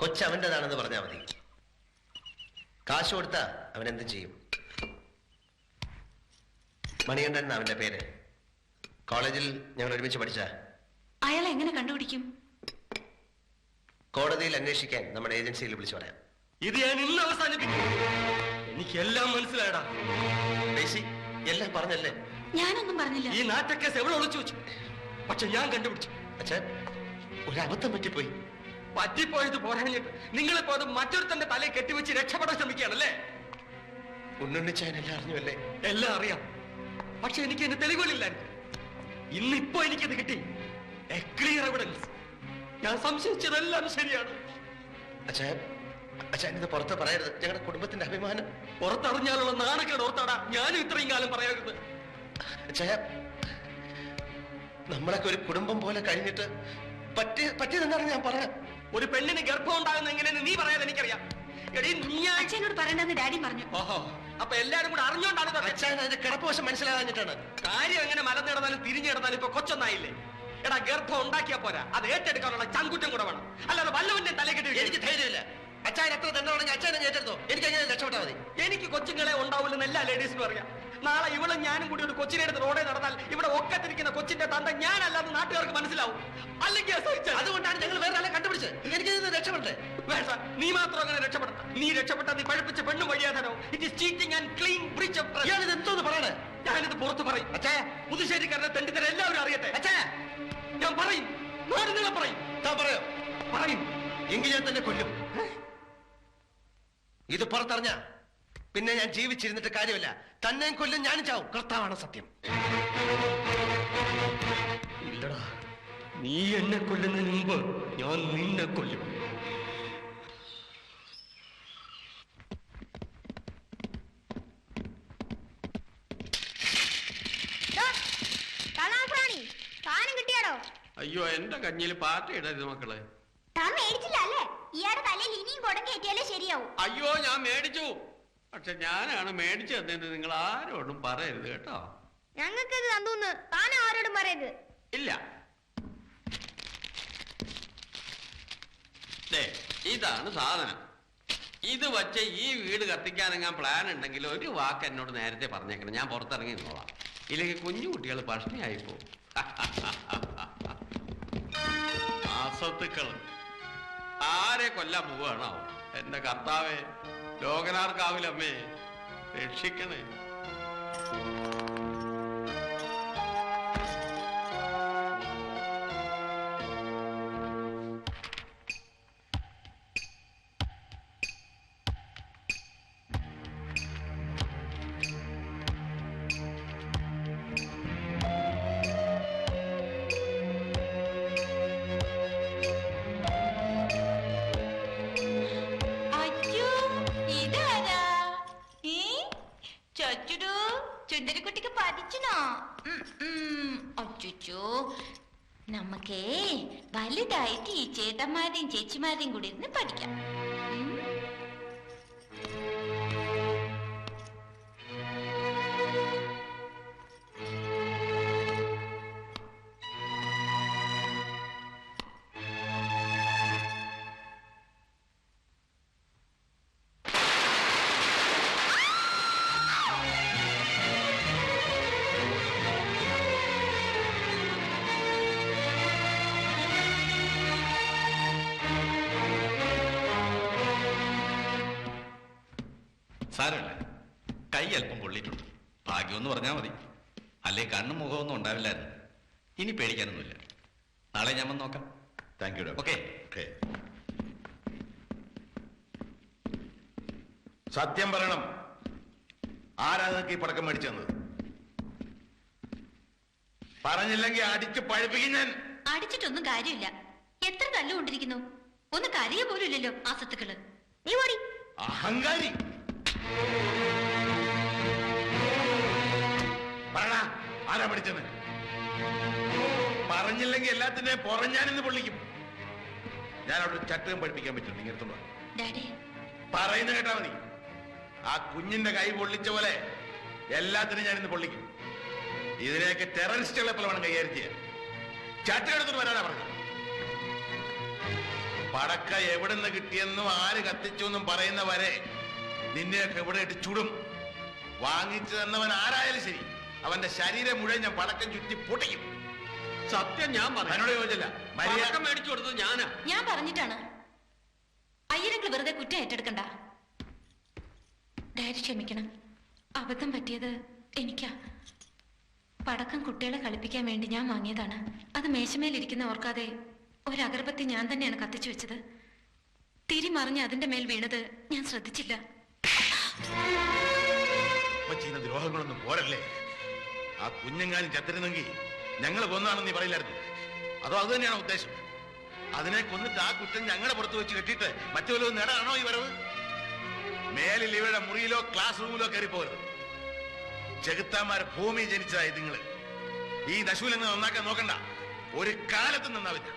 കൊച്ചവൻ്റെതാണെന്ന് പറഞ്ഞാൽ മതി. കാശ് കൊടുത്താ അവൻ എന്തും ചെയ്യും. മണികണ്ഠൻ അവന്റെ പേര്. കോളേജിൽ ഞങ്ങൾ ഒരുമിച്ച് പഠിച്ച. അയാൾ എങ്ങനെ കണ്ടുപിടിക്കും? കോടതിയിൽ അന്വേഷിക്കാൻ നമ്മുടെ ഏജൻസിയിൽ വിളിച്ചു പറയാം. ഇത് ഞാൻ ഇന്ന് അവസാനിപ്പിക്കും. എനിക്കെല്ലാം മനസ്സിലായടാ. എല്ലാം പറഞ്ഞല്ലേ? ഞാനൊന്നും പറഞ്ഞില്ല. ഈ നാറ്റക്കേസ് എവിടെ ഒളിച്ചു വെച്ചു? പക്ഷെ ഞാൻ കണ്ടുപിടിച്ചു. അച്ഛൻ ഒരു അബദ്ധം പറ്റിപ്പോയി. പറ്റിപ്പോയത് പോരാഞ്ഞിട്ട് നിങ്ങളിപ്പോ അത് മറ്റൊരുത്തന്റെ തലയെ കെട്ടിവെച്ച് രക്ഷപ്പെടാൻ ശ്രമിക്കുകയാണല്ലേ? ഉണ്ണുണ്ണിച്ചാൻ എല്ലാം അറിഞ്ഞുവല്ലേ? എല്ലാം അറിയാം. പക്ഷെ എനിക്ക് എന്റെ തെളിവുകളില്ലായിരുന്നു. ഇന്നിപ്പോ എനിക്കത് കിട്ടി. A clear evidence. ഞാൻ സംശയിച്ചതെല്ലാം ശരിയാണ്. അച്ഛൻ ഇത് പുറത്ത് പറയരുത്. ഞങ്ങളുടെ കുടുംബത്തിന്റെ അഭിമാനം പുറത്തറിഞ്ഞാലുള്ള നാണക്കേട് ഓർത്താടാ ഞാനും ഇത്രയും കാലം പറയരുത്. നമ്മളൊക്കെ ഒരു കുടുംബം പോലെ കഴിഞ്ഞിട്ട് പറ്റിയതെന്താണ് ഞാൻ പറയാം. ഒരു പെണ്ണിന് ഗർഭം ഉണ്ടാകുന്ന എങ്ങനെയെന്ന് നീ പറയാതെ എനിക്കറിയാം. അച്ഛനോട് പറയണ്ടെന്ന് ഡാഡി പറഞ്ഞു. ഓഹോ, അപ്പൊ എല്ലാരും കൂടെ അറിഞ്ഞോണ്ടാണ് അച്ഛൻ അതിന്റെ കിടപ്പുവശം മനസ്സിലാകാഞ്ഞിട്ടാണ്. കാര്യം എങ്ങനെ മലന്നിടന്നാലും തിരിഞ്ഞിടന്നാലും ഇപ്പൊ കൊച്ചൊന്നായില്ലേ? എടാ, ഗർഭം ഉണ്ടാക്കിയാ പോരാ, അത് ഏറ്റെടുക്കാനുള്ള ചങ്കുറ്റം കൂടെ വേണം. അല്ലാതെ വല്ലവന്റെ തലക്കെട്ടി എനിക്ക് ധൈര്യമില്ല. അച്ഛൻ എത്ര തന്നെയാണെങ്കിൽ അച്ഛനെ ഏറ്റെടുത്തോ. എനിക്ക് എങ്ങനെ രക്ഷപ്പെട്ടാൽ മതി. എനിക്ക് കൊച്ചുങ്ങളെ ഉണ്ടാവില്ലെന്ന് എല്ലാ ലേഡീസിനും അറിയാം. നാളെ ഇവളും ഞാനും കൂടി ഒരു കൊച്ചിനെ എടുത്ത് റോഡേ നടന്നാൽ ഇവിടെ ഒക്കത്തിരിക്കുന്ന കൊച്ചിന്റെ തന്ത ഞാനല്ലാതെ നാട്ടുകാർക്ക് മനസ്സിലാവും. അല്ലെങ്കിൽ അതുകൊണ്ടാണ് ഞങ്ങൾ വേറെ ആളെ കണ്ടുപിടിച്ചത്. എനിക്ക് രക്ഷപ്പെട്ടെ. വേണ്ട, നീ മാത്രം അങ്ങനെ രക്ഷപ്പെടണം. നീ രക്ഷപ്പെട്ട നീ പഴപ്പിച്ച പെണ്ണു വഴിയാതനോ. It is cheating and clean breach of trust. ഞാനിത് എന്തോന്ന് പറയണേ? ഞാനിത് പുറത്ത് പറയും. പുതുശ്ശേരിക്കാരനെ തെണ്ടിത്തരം എല്ലാവരും അറിയട്ടെ. ഞാൻ പറയും, നാട് നീളെ പറയും. പറയോ? പറയും. എങ്കിൽ ഞാൻ തന്നെ കൊല്ലും. ഇത് പുറത്തറിഞ്ഞ പിന്നെ ഞാൻ ജീവിച്ചിരുന്നിട്ട് കാര്യമില്ല. തന്നെ കൊല്ലും, ഞാനും ചാവും. കർത്താവാണ് സത്യം. ഇല്ലടാ, നീ എന്നെ കൊല്ലുന്നതിന് മുമ്പ് ഞാൻ നിന്നെ കൊല്ലും. കിട്ടിയാടോ? അയ്യോ, എന്റെ കഞ്ഞിയിൽ പാറ്റ ഇടരുത് മക്കളെ. അയ്യോ, ഞാൻ മേടിച്ചു. പക്ഷെ ഞാനാണ് മേടിച്ചു തന്നേന്ന് നിങ്ങൾ ആരോടും പറയരുത് കേട്ടോ. ഞങ്ങൾക്ക് തന്നൂന്ന് താൻ ആരോടും പറയരുത്. ഇല്ല. ഇതാണ് സാധനം. ഇത് വച്ച് ഈ വീട് കത്തിക്കാനെങ്ങാൻ പ്ലാൻ ഉണ്ടെങ്കിൽ ഒരു വാക്ക് എന്നോട് നേരത്തെ പറഞ്ഞേക്കണം. ഞാൻ പുറത്തിറങ്ങി നിന്നോളാം. ഇല്ലെങ്കിൽ കുഞ്ഞു കുട്ടികൾ പഷ്ണിയായി പോകും. അസത്തുക്കൾ ആരെ കൊല്ലാൻ പോവാണോ? എന്റെ കർത്താവേ, ലോകനാർക്കാവിലമ്മേ, രക്ഷിക്കണേ. ചുണ്ടരിക്കുട്ടിക്ക് പഠിച്ചനോ? അച്ചോ, നമുക്കേ വലുതായിട്ട് ഈ ചേട്ടന്മാരെയും ചേച്ചിമാരെയും കൂടി ഇരുന്ന് പഠിക്കാം. സാരമില്ല, കൈ അല്പം പൊള്ളിയിട്ടുണ്ട്. ഭാഗ്യമെന്ന് പറഞ്ഞാൽ മതി. അല്ലെ കണ്ണും മുഖമൊന്നും ഉണ്ടാവില്ലായിരുന്നു. ഇനി പേടിക്കാനൊന്നുമില്ല. നാളെ ഞാൻ വന്ന് നോക്കാം. Thank you. ഓക്കെ. സത്യം പറയണം, ആരാ നിങ്ങൾക്ക് ഈ പടക്കം മേടിച്ചു തന്നത്? പറഞ്ഞില്ലെങ്കിൽ അടിച്ച് പഴുപ്പിക്കും ഞാൻ. അടിച്ചിട്ടൊന്നും കാര്യമില്ല. എത്ര തല്ലുകൊണ്ടിരിക്കുന്നു. ഒന്ന് കരയ പോലും ഇല്ലല്ലോ ആ സത്തുക്കള്. നീ ഓടി. അഹങ്കാരി. പറടാ, ആരാ പഠിച്ചത്? പറഞ്ഞില്ലെങ്കിൽ എല്ലാത്തിനെയും പുറഞ്ഞാനിന്ന് പൊള്ളിക്കും. ഞാൻ അവിടെ ചട്ടകം പഠിപ്പിക്കാൻ പറ്റും. നിങ്ങൾ എടുത്തോളൂ. പറയുന്ന കേട്ടാ മതി. ആ കുഞ്ഞിന്റെ കൈ പൊള്ളിച്ച പോലെ എല്ലാത്തിനും ഞാൻ ഇന്ന് പൊള്ളിക്കും. ഇതിനെയൊക്കെ ടെററിസ്റ്റുകളെ പോലെ വേണം കൈകാര്യം ചെയ്യാൻ. ചട്ടകം എടുത്തിട്ട് വരാനാ പറഞ്ഞത്. പടക്ക എവിടെ നിന്ന് കിട്ടിയെന്നും ആര് കത്തിച്ചു എന്നും പറയുന്നവരെ നിന്നെയൊക്കെ എവിടെ ഇട്ട് ചുടും. വാങ്ങിച്ചു തന്നവൻ ആരായാലും ശരി, അവന്റെ ശരീരം മുഴുവൻ ഞാൻ പടക്കം ചുറ്റി പൊട്ടിക്കും. സത്യം ഞാൻ എന്നോട് ചോദിച്ചില്ല. പടക്കം മേടിച്ചു കൊടുത്തത് ഞാനാ. ഞാൻ പറഞ്ഞിട്ടാണ്. അയ്യരങ്ങൾ വെറുതെ കുറ്റം ഏറ്റെടുക്കണ്ട. ഡാഡി ക്ഷമിക്കണം, അബദ്ധം പറ്റിയത് എനിക്കാ. പടക്കം കുട്ടികളെ കളിപ്പിക്കാൻ വേണ്ടി ഞാൻ വാങ്ങിയതാണ്. അത് മേശമേലിരിക്കുന്ന ഓർക്കാതെ ഒരഗർബത്തി ഞാൻ തന്നെയാണ് കത്തിച്ചു വെച്ചത്. തിരിമറിഞ്ഞ് അതിന്റെ മേൽ വീണത് ഞാൻ ശ്രദ്ധിച്ചില്ല. ചെയ്യുന്ന ദ്രോഹങ്ങളൊന്നും പോരല്ലേ? ആ കുഞ്ഞെങ്ങാനും ചത്തിരുന്നെങ്കിൽ ഞങ്ങൾ കൊന്നാണെന്ന് നീ പറയില്ലായിരുന്നു. അതോ അത് തന്നെയാണോ ഉദ്ദേശം? അതിനെ കൊന്നിട്ട് ആ കുറ്റം ഞങ്ങളുടെ പുറത്ത് വെച്ച് കെട്ടിയിട്ട് മറ്റു വല്ലതും നേടാനാണോ ഈ വരവ്? മേലിൽ ഇവരുടെ മുറിയിലോ ക്ലാസ് റൂമിലോ കയറി പോകരുത്. ചെകുത്താന്മാർ ഭൂമി ജനിച്ചതായി നിങ്ങള്. ഈ നശൂലങ്ങൾ നന്നാക്കാൻ നോക്കണ്ട, ഒരു കാലത്തും നന്നാവില്ല.